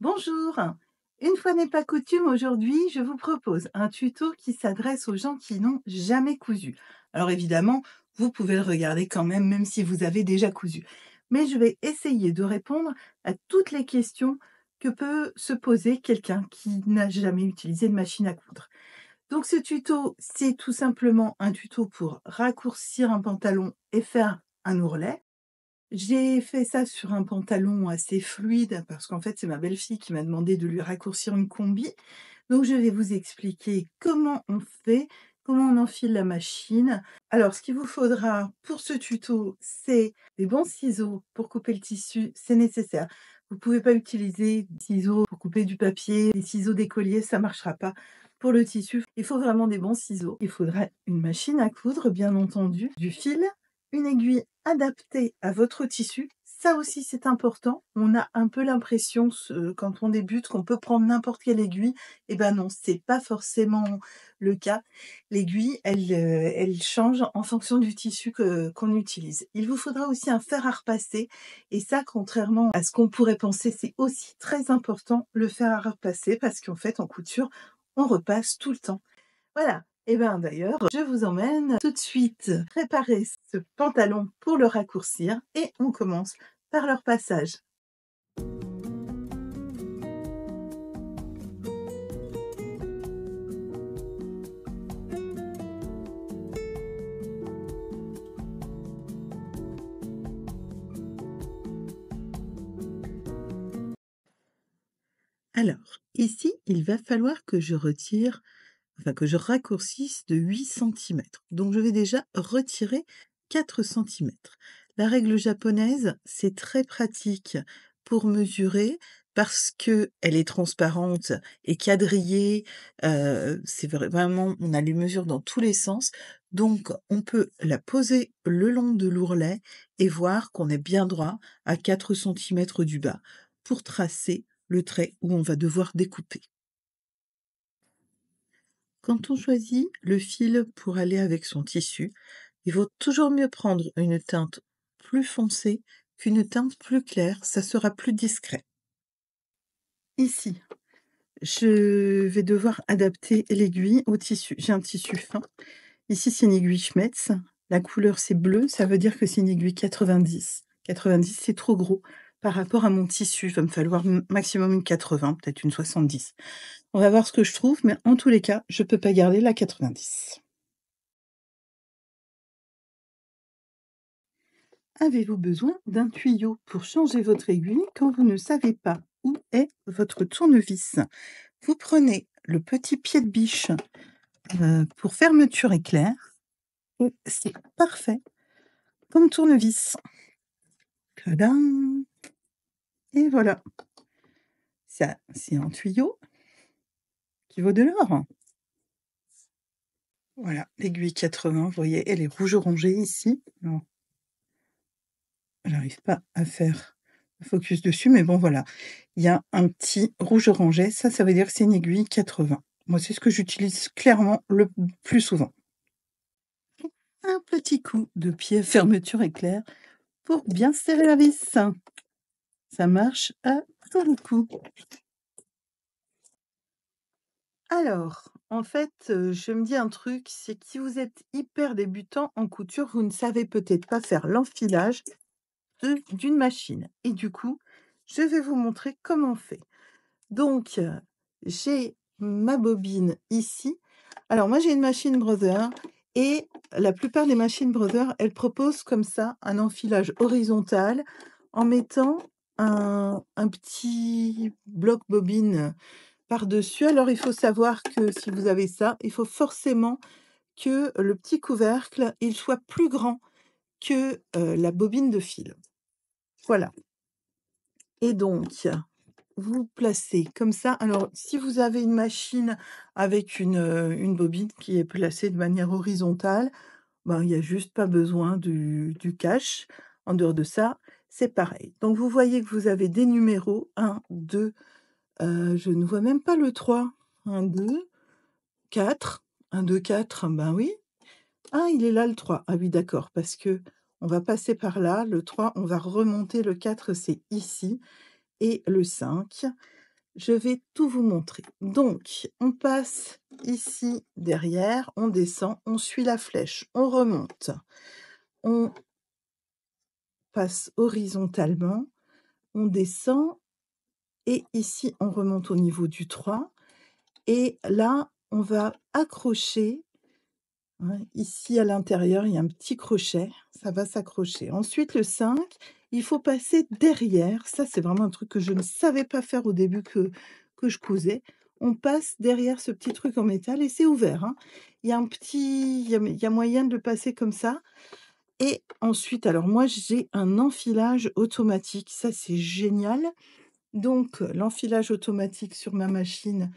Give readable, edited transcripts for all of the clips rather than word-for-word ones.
Bonjour, une fois n'est pas coutume, aujourd'hui, je vous propose un tuto qui s'adresse aux gens qui n'ont jamais cousu. Alors évidemment, vous pouvez le regarder quand même, même si vous avez déjà cousu. Mais je vais essayer de répondre à toutes les questions que peut se poser quelqu'un qui n'a jamais utilisé de machine à coudre. Donc ce tuto, c'est tout simplement un tuto pour raccourcir un pantalon et faire un ourlet. J'ai fait ça sur un pantalon assez fluide parce qu'en fait, c'est ma belle-fille qui m'a demandé de lui raccourcir une combi. Donc je vais vous expliquer comment on fait, comment on enfile la machine. Alors ce qu'il vous faudra pour ce tuto, c'est des bons ciseaux pour couper le tissu, c'est nécessaire. Vous ne pouvez pas utiliser des ciseaux pour couper du papier, des ciseaux d'écolier, ça ne marchera pas. Pour le tissu, il faut vraiment des bons ciseaux. Il faudra une machine à coudre, bien entendu, du fil, une aiguille adaptée à votre tissu. Ça aussi, c'est important. On a un peu l'impression, quand on débute, qu'on peut prendre n'importe quelle aiguille. Eh ben non, c'est pas forcément le cas. L'aiguille, elle change en fonction du tissu qu'on utilise. Il vous faudra aussi un fer à repasser. Et ça, contrairement à ce qu'on pourrait penser, c'est aussi très important, le fer à repasser, parce qu'en fait, en couture, on repasse tout le temps. Voilà. Et ben d'ailleurs, je vous emmène tout de suite préparer ce pantalon pour le raccourcir et on commence par leur passage. Alors, ici, il va falloir que je retire, enfin que je raccourcisse de 8 centimètres. Donc je vais déjà retirer 4 centimètres. La règle japonaise, c'est très pratique pour mesurer parce que elle est transparente et quadrillée. C'est vraiment, on a les mesures dans tous les sens. Donc on peut la poser le long de l'ourlet et voir qu'on est bien droit à 4 centimètres du bas pour tracer le trait où on va devoir découper. Quand on choisit le fil pour aller avec son tissu, il vaut toujours mieux prendre une teinte plus foncée qu'une teinte plus claire, ça sera plus discret. Ici, je vais devoir adapter l'aiguille au tissu. J'ai un tissu fin. Ici, c'est une aiguille Schmetz. La couleur, c'est bleu, ça veut dire que c'est une aiguille 90. 90, c'est trop gros par rapport à mon tissu. Il va me falloir maximum une 80, peut-être une 70. On va voir ce que je trouve, mais en tous les cas, je peux pas garder la 90. Avez-vous besoin d'un tuyau pour changer votre aiguille quand vous ne savez pas où est votre tournevis? Vous prenez le petit pied de biche pour fermeture éclair et c'est parfait comme tournevis. Tadam! Et voilà, ça, c'est un tuyau qui vaut de l'or. Voilà, l'aiguille 80, vous voyez, elle est rouge orangée ici. Non, j'arrive pas à faire le focus dessus, mais bon, voilà. Il y a un petit rouge orangé, ça veut dire que c'est une aiguille 80. Moi, c'est ce que j'utilise clairement le plus souvent. Un petit coup de pied fermeture éclair pour bien serrer la vis. Ça marche à tous les coups. Alors, en fait, je me dis un truc, c'est que si vous êtes hyper débutant en couture, vous ne savez peut-être pas faire l'enfilage d'une machine et du coup, je vais vous montrer comment on fait. Donc, j'ai ma bobine ici. Alors moi, j'ai une machine Brother et la plupart des machines Brother, elles proposent comme ça un enfilage horizontal en mettant un petit bloc bobine par-dessus. Alors, il faut savoir que si vous avez ça, il faut forcément que le petit couvercle, il soit plus grand que, la bobine de fil. Voilà. Et donc, vous placez comme ça. Alors, si vous avez une machine avec une bobine qui est placée de manière horizontale, ben, il y a juste pas besoin du cache. En dehors de ça, c'est pareil. Donc vous voyez que vous avez des numéros 1, 2, je ne vois même pas le 3. 1, 2, 4. 1, 2, 4, ben oui. Ah, il est là le 3. Ah oui, d'accord, parce que on va passer par là. Le 3, on va remonter. Le 4, c'est ici et le 5. Je vais tout vous montrer. Donc, on passe ici derrière, on descend, on suit la flèche, on remonte, on passe horizontalement, on descend et ici, on remonte au niveau du 3 et là, on va accrocher, hein, ici à l'intérieur, il y a un petit crochet, ça va s'accrocher. Ensuite, le 5, il faut passer derrière. Ça, c'est vraiment un truc que je ne savais pas faire au début que je cousais. On passe derrière ce petit truc en métal et c'est ouvert, hein. Il y a un petit il y a moyen de le passer comme ça et ensuite, alors moi, j'ai un enfilage automatique. Ça, c'est génial. Donc, l'enfilage automatique sur ma machine,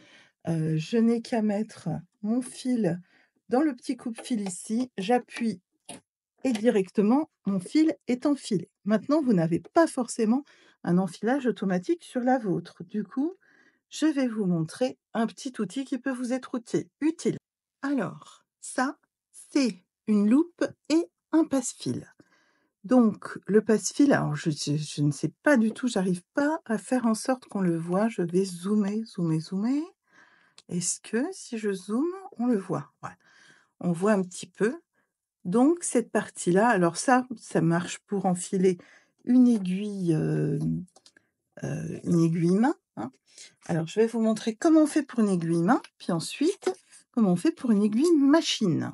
je n'ai qu'à mettre mon fil dans le petit coupe-fil ici, j'appuie et directement mon fil est enfilé. Maintenant, vous n'avez pas forcément un enfilage automatique sur la vôtre. Du coup, je vais vous montrer un petit outil qui peut vous être utile. Alors, ça, c'est une loupe et un passe-fil. Donc, le passe-fil, alors je ne sais pas du tout, j'arrive pas à faire en sorte qu'on le voit. Je vais zoomer, zoomer, zoomer. Est-ce que si je zoome, on le voit? Ouais, on voit un petit peu. Donc cette partie-là, alors ça marche pour enfiler une aiguille, une aiguille main, hein. Alors je vais vous montrer comment on fait pour une aiguille main, puis ensuite comment on fait pour une aiguille machine.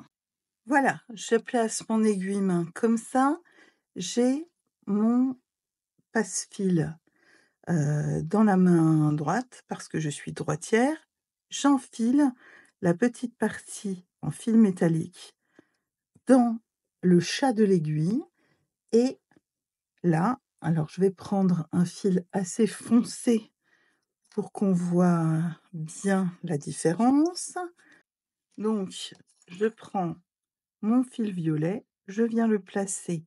Voilà, je place mon aiguille main comme ça, j'ai mon passe-fil, dans la main droite parce que je suis droitière. J'enfile la petite partie en fil métallique dans le chat de l'aiguille et là, alors je vais prendre un fil assez foncé pour qu'on voit bien la différence. Donc, je prends mon fil violet, je viens le placer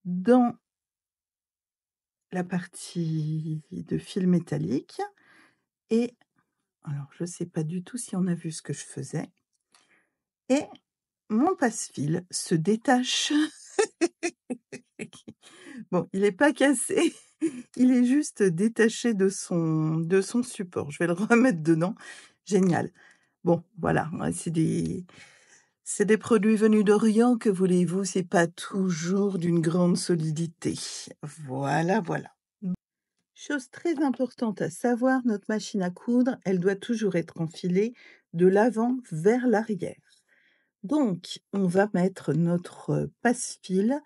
dans la partie de fil métallique et alors je ne sais pas du tout si on a vu ce que je faisais et mon passe-fil se détache. Bon, il est pas cassé, il est juste détaché de son support. Je vais le remettre dedans. Génial. Bon, voilà, ouais, c'est des produits venus d'Orient, que voulez-vous? C'est pas toujours d'une grande solidité. Voilà, voilà. Chose très importante à savoir, notre machine à coudre, elle doit toujours être enfilée de l'avant vers l'arrière. Donc, on va mettre notre passe-fil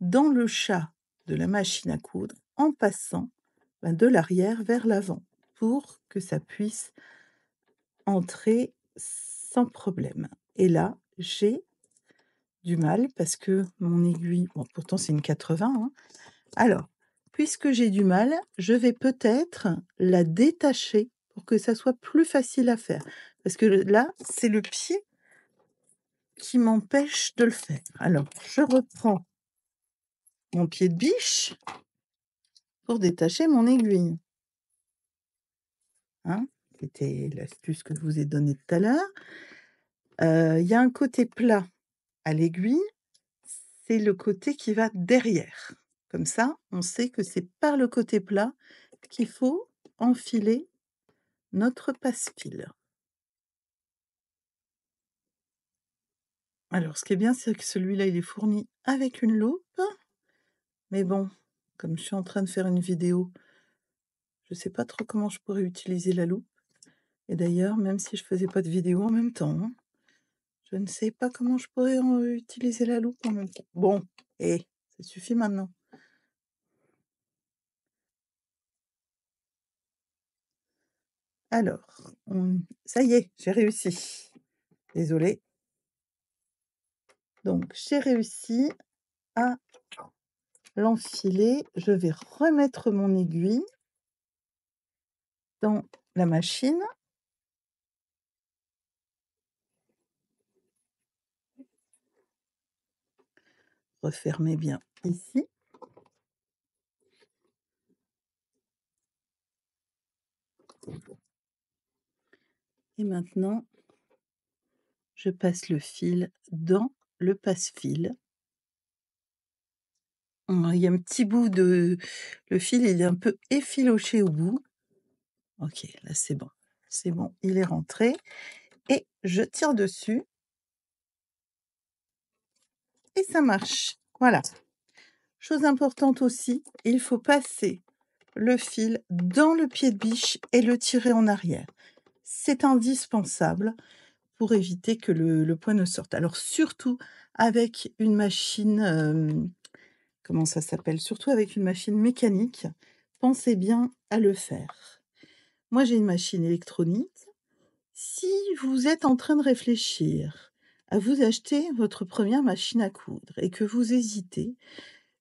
dans le chat de la machine à coudre en passant de l'arrière vers l'avant pour que ça puisse entrer sans problème. Et là, j'ai du mal parce que mon aiguille, bon, pourtant c'est une 80, hein. Alors, puisque j'ai du mal, je vais peut-être la détacher pour que ça soit plus facile à faire. Parce que là, c'est le pied qui m'empêche de le faire. Alors, je reprends mon pied de biche pour détacher mon aiguille. Hein, c'était l'astuce que je vous ai donnée tout à l'heure. Il y a un côté plat à l'aiguille, c'est le côté qui va derrière. Comme ça, on sait que c'est par le côté plat qu'il faut enfiler notre passe-fil. Alors, ce qui est bien, c'est que celui-là, il est fourni avec une loupe. Mais bon, comme je suis en train de faire une vidéo, je ne sais pas trop comment je pourrais utiliser la loupe. Et d'ailleurs, même si je faisais pas de vidéo en même temps, hein, je ne sais pas comment je pourrais utiliser la loupe en même temps. Bon, et ça suffit maintenant. Alors, ça y est, j'ai réussi. Désolée. Donc, j'ai réussi à l'enfiler. Je vais remettre mon aiguille dans la machine. Refermer bien ici. Et maintenant, je passe le fil dans le passe-fil. Il y a un petit bout de... Le fil, il est un peu effiloché au bout. OK, là c'est bon. C'est bon, il est rentré et je tire dessus et ça marche. Voilà. Chose importante aussi, il faut passer le fil dans le pied de biche et le tirer en arrière. C'est indispensable pour éviter que le point ne sorte. Alors surtout avec une machine, comment ça s'appelle? Surtout avec une machine mécanique, pensez bien à le faire. Moi, j'ai une machine électronique. Si vous êtes en train de réfléchir à vous acheter votre première machine à coudre et que vous hésitez,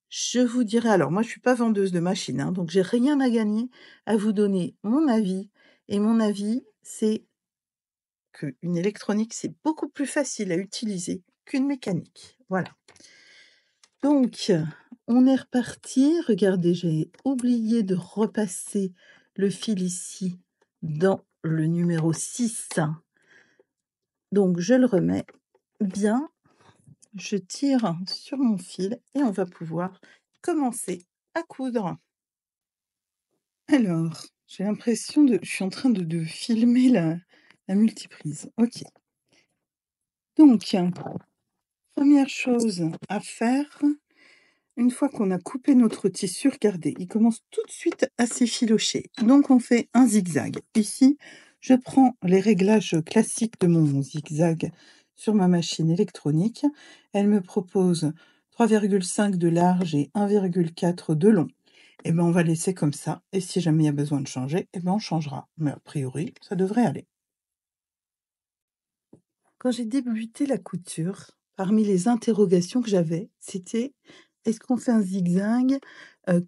je vous dirais alors moi je suis pas vendeuse de machines, hein, donc j'ai rien à gagner à vous donner mon avis et mon avis, c'est qu'une électronique, c'est beaucoup plus facile à utiliser qu'une mécanique. Voilà. Donc, on est reparti. Regardez, j'ai oublié de repasser le fil ici dans le numéro 6. Donc, je le remets bien. Je tire sur mon fil et on va pouvoir commencer à coudre. Alors, j'ai l'impression je suis en train de filmer la multiprise. OK. Donc, première chose à faire, une fois qu'on a coupé notre tissu, regardez, il commence tout de suite à s'effilocher. Donc, on fait un zigzag. Ici, je prends les réglages classiques de mon zigzag sur ma machine électronique. Elle me propose 3,5 de large et 1,4 de long. Et ben, on va laisser comme ça. Et si jamais il y a besoin de changer, et ben, on changera. Mais a priori, ça devrait aller. Quand j'ai débuté la couture, parmi les interrogations que j'avais, c'était: est-ce qu'on fait un zigzag,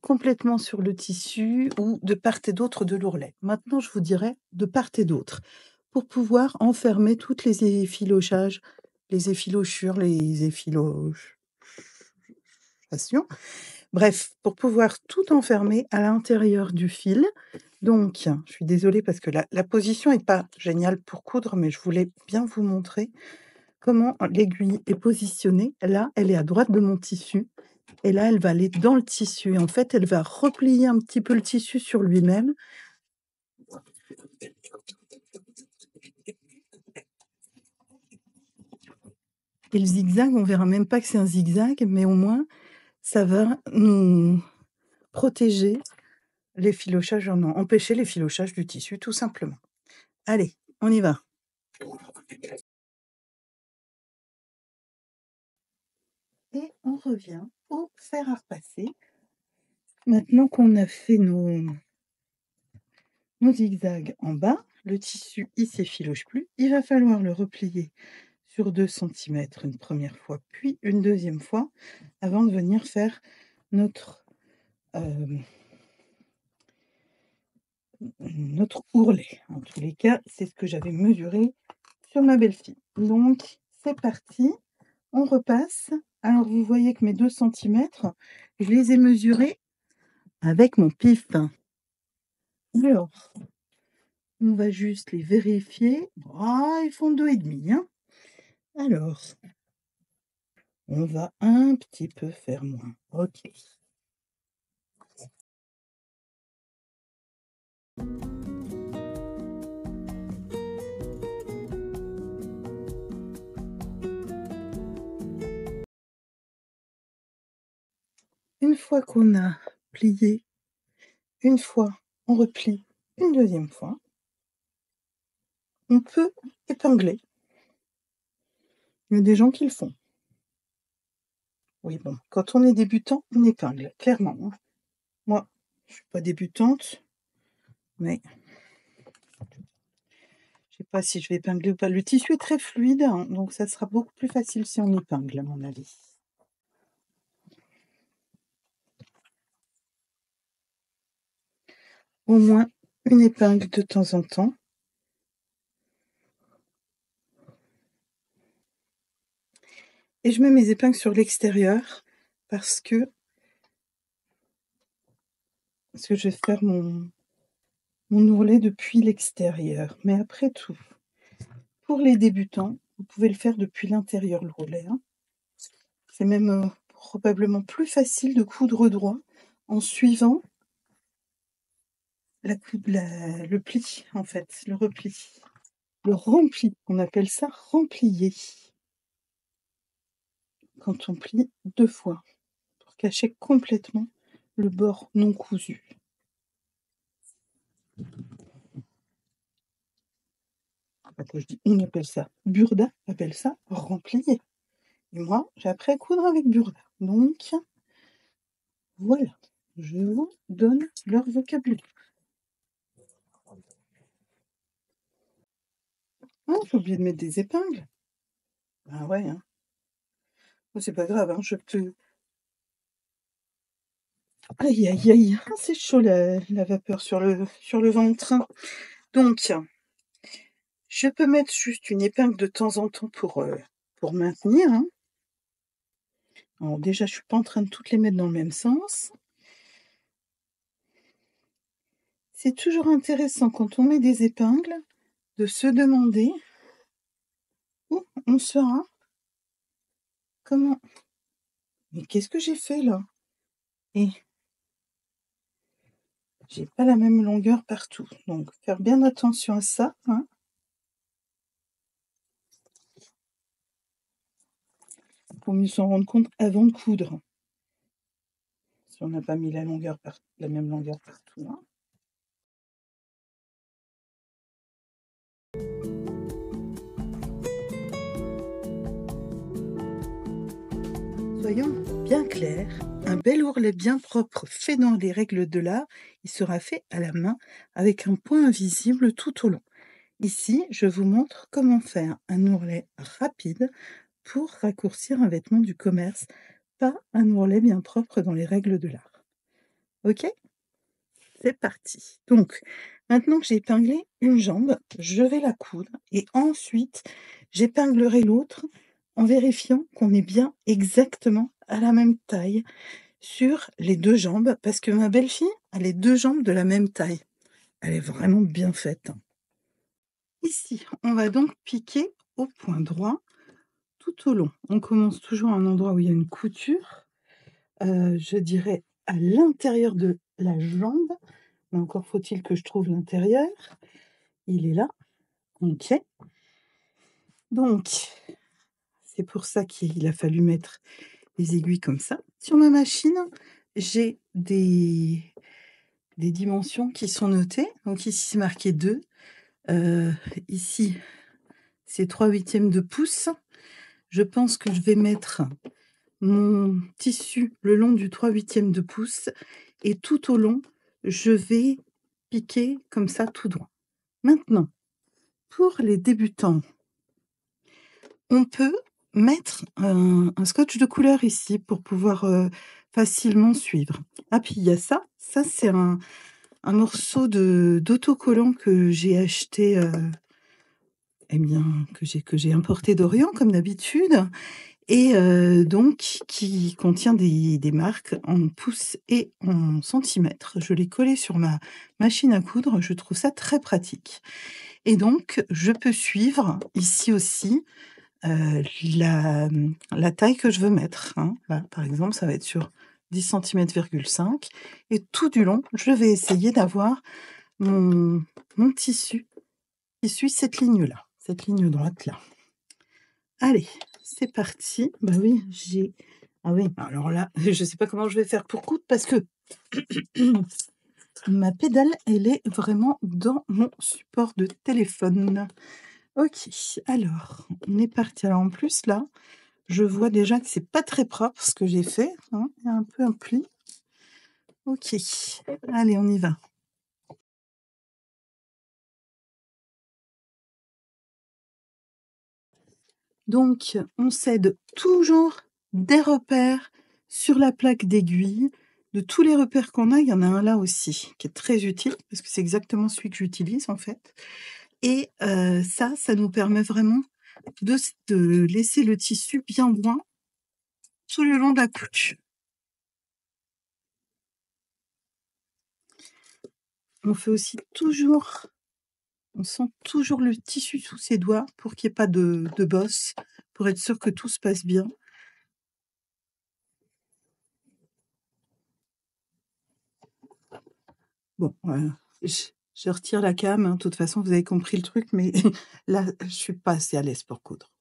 complètement sur le tissu ou de part et d'autre de l'ourlet? Maintenant, je vous dirais de part et d'autre, pour pouvoir enfermer toutes les effilochures, les effilochations, bref, pour pouvoir tout enfermer à l'intérieur du fil. Donc, je suis désolée parce que la position est pas géniale pour coudre, mais je voulais bien vous montrer comment l'aiguille est positionnée. Là, elle est à droite de mon tissu et là, elle va aller dans le tissu et en fait, elle va replier un petit peu le tissu sur lui-même et le zigzag, on verra même pas que c'est un zigzag, mais au moins, ça va nous protéger empêcher l'effilochage du tissu, tout simplement. Allez, on y va. Et on revient au fer à repasser. Maintenant qu'on a fait nos zigzags en bas, le tissu, il s'effiloche plus. Il va falloir le replier sur 2 centimètres une première fois, puis une deuxième fois, avant de venir faire notre, notre ourlet. En tous les cas, c'est ce que j'avais mesuré sur ma belle-fille. Donc, c'est parti, on repasse. Alors, vous voyez que mes 2 centimètres, je les ai mesurés avec mon pif. Alors, on va juste les vérifier. Ah, ils font 2,5, hein. Alors, on va un petit peu faire moins. OK. Une fois qu'on a plié, une fois, on replie une deuxième fois. On peut épingler. Il y a des gens qui le font. Oui, bon, quand on est débutant, on épingle, clairement, hein. Moi, je suis pas débutante, mais je sais pas si je vais épingler ou pas. Le tissu est très fluide, hein, donc ça sera beaucoup plus facile si on épingle, à mon avis. Au moins une épingle de temps en temps. Et je mets mes épingles sur l'extérieur parce que je vais faire mon ourlet depuis l'extérieur. Mais après tout, pour les débutants, vous pouvez le faire depuis l'intérieur, l'ourlet, hein. C'est même, probablement plus facile de coudre droit en suivant le pli, en fait, le repli. Le rempli, on appelle ça remplier. Quand on plie 2 fois, pour cacher complètement le bord non cousu. Quand je dis on appelle ça Burda appelle ça remplier. Et moi, j'ai appris à coudre avec Burda. Donc, voilà, je vous donne leur vocabulaire. Ah, j'ai oublié de mettre des épingles. Ah ouais, hein. Oh, c'est pas grave, hein, je peux. Aïe, aïe, aïe, ah, c'est chaud la vapeur sur le ventre. Donc, je peux mettre juste une épingle de temps en temps pour maintenir, hein. Alors déjà, je suis pas en train de toutes les mettre dans le même sens. C'est toujours intéressant quand on met des épingles de se demander où on sera. Comment? Mais qu'est-ce que j'ai fait là? Et j'ai pas la même longueur partout. Donc, faire bien attention à ça, hein. Pour mieux s'en rendre compte avant de coudre. Si on n'a pas mis la même longueur partout, hein. Soyons bien clairs, un bel ourlet bien propre fait dans les règles de l'art, il sera fait à la main avec un point invisible tout au long. Ici, je vous montre comment faire un ourlet rapide pour raccourcir un vêtement du commerce, pas un ourlet bien propre dans les règles de l'art. Ok? C'est parti. Donc, maintenant que j'ai épinglé une jambe, je vais la coudre et ensuite, j'épinglerai l'autre en vérifiant qu'on est bien exactement à la même taille sur les 2 jambes parce que ma belle-fille a les 2 jambes de la même taille. Elle est vraiment bien faite, hein. Ici, on va donc piquer au point droit tout au long. On commence toujours à un endroit où il y a une couture, je dirais à l'intérieur de la jambe, mais encore faut-il que je trouve l'intérieur. Il est là, OK. Donc, c'est pour ça qu'il a fallu mettre les aiguilles comme ça. Sur ma machine, j'ai des dimensions qui sont notées. Donc ici, c'est marqué 2. Ici, c'est 3/8 de pouce. Je pense que je vais mettre mon tissu le long du 3/8 de pouce et tout au long, je vais piquer comme ça tout droit. Maintenant, pour les débutants, on peut mettre un scotch de couleur ici pour pouvoir, facilement suivre. Ah puis il y a ça c'est un morceau d'autocollant que j'ai acheté, eh bien, que j'ai importé d'Orient comme d'habitude et donc qui contient des marques en pouces et en centimètres. Je l'ai collé sur ma machine à coudre, je trouve ça très pratique et donc je peux suivre ici aussi, la taille que je veux mettre, hein. Là, par exemple, ça va être sur 10 cm,5 et tout du long, je vais essayer d'avoir mon tissu qui suit cette ligne-là, cette ligne droite-là. Allez, c'est parti. Bah oui, ah oui, alors là, je sais pas comment je vais faire pour coudre parce que ma pédale, elle est vraiment dans mon support de téléphone. OK, alors, on est parti. Alors en plus là, je vois déjà que c'est pas très propre ce que j'ai fait, hein. Il y a un peu un pli. OK, allez, on y va. Donc, on cède toujours des repères sur la plaque d'aiguille. De tous les repères qu'on a, il y en a un là aussi, qui est très utile, parce que c'est exactement celui que j'utilise en fait. Et ça nous permet vraiment de laisser le tissu bien droit tout le long de la couche. On fait aussi toujours, on sent toujours le tissu sous ses doigts pour qu'il n'y ait pas de bosse, pour être sûr que tout se passe bien. Bon, Je retire la cam, hein, de toute façon, vous avez compris le truc, mais là, je suis pas assez à l'aise pour coudre.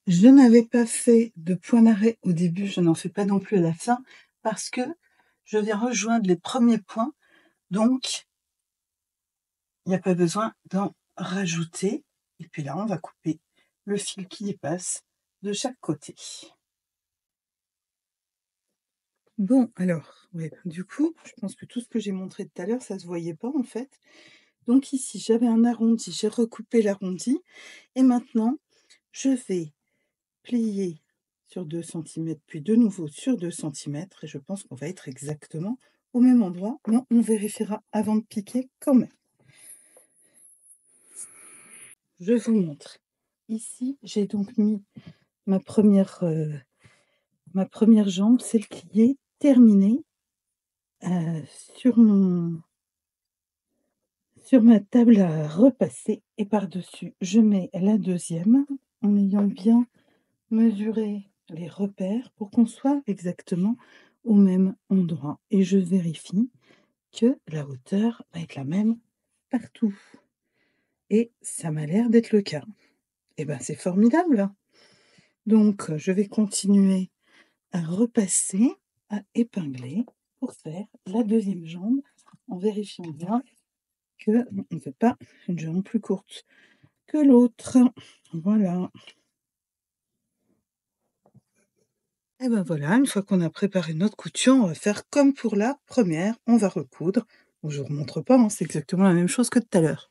Je n'avais pas fait de point d'arrêt au début, je n'en fais pas non plus à la fin, parce que je viens rejoindre les premiers points, donc il n'y a pas besoin d'en rajouter. Et puis là, on va couper le fil qui dépasse de chaque côté. Bon, alors, ouais, du coup, je pense que tout ce que j'ai montré tout à l'heure, ça se voyait pas en fait. Donc ici, j'avais un arrondi, j'ai recoupé l'arrondi. Et maintenant, je vais plier sur 2 centimètres, puis de nouveau sur 2 centimètres. Et je pense qu'on va être exactement au même endroit. Mais on vérifiera avant de piquer quand même. Je vous montre. Ici, j'ai donc mis ma première jambe, celle qui est terminée, heu, sur mon sur ma table à repasser et par-dessus, je mets la deuxième en ayant bien mesuré les repères pour qu'on soit exactement au même endroit et je vérifie que la hauteur va être la même partout et ça m'a l'air d'être le cas. Et ben, c'est formidable! Donc, je vais continuer à repasser, à épingler pour faire la deuxième jambe en vérifiant bien qu'on ne fait pas une jambe plus courte que l'autre. Voilà. Et ben voilà, une fois qu'on a préparé notre couture, on va faire comme pour la première, on va recoudre. Bon, je vous remontre pas, hein, c'est exactement la même chose que tout à l'heure.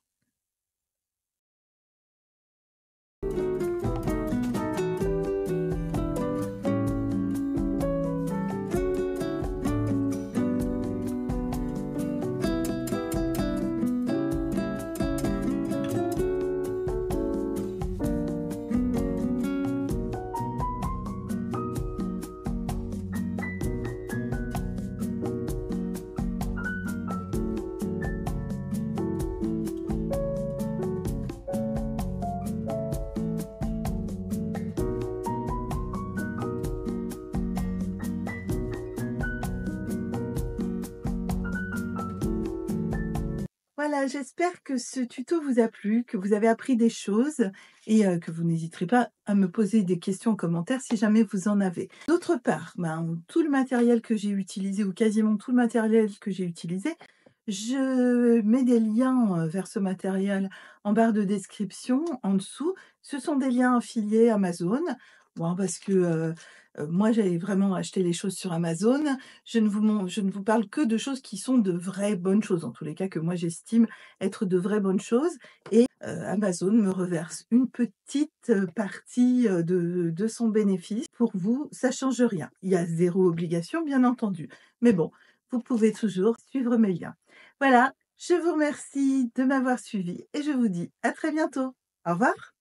Voilà, j'espère que ce tuto vous a plu, que vous avez appris des choses et que vous n'hésiterez pas à me poser des questions en commentaire si jamais vous en avez. D'autre part, ben, tout le matériel que j'ai utilisé ou quasiment tout le matériel que j'ai utilisé, je mets des liens, vers ce matériel en barre de description en dessous. Ce sont des liens affiliés Amazon. Bon, parce que, moi, j'avais vraiment acheté les choses sur Amazon. Je ne vous parle que de choses qui sont de vraies bonnes choses, en tous les cas que moi j'estime être de vraies bonnes choses et Amazon me reverse une petite, partie, de son bénéfice. Pour vous, ça change rien. Il y a zéro obligation, bien entendu. Mais bon, vous pouvez toujours suivre mes liens. Voilà, je vous remercie de m'avoir suivi et je vous dis à très bientôt. Au revoir.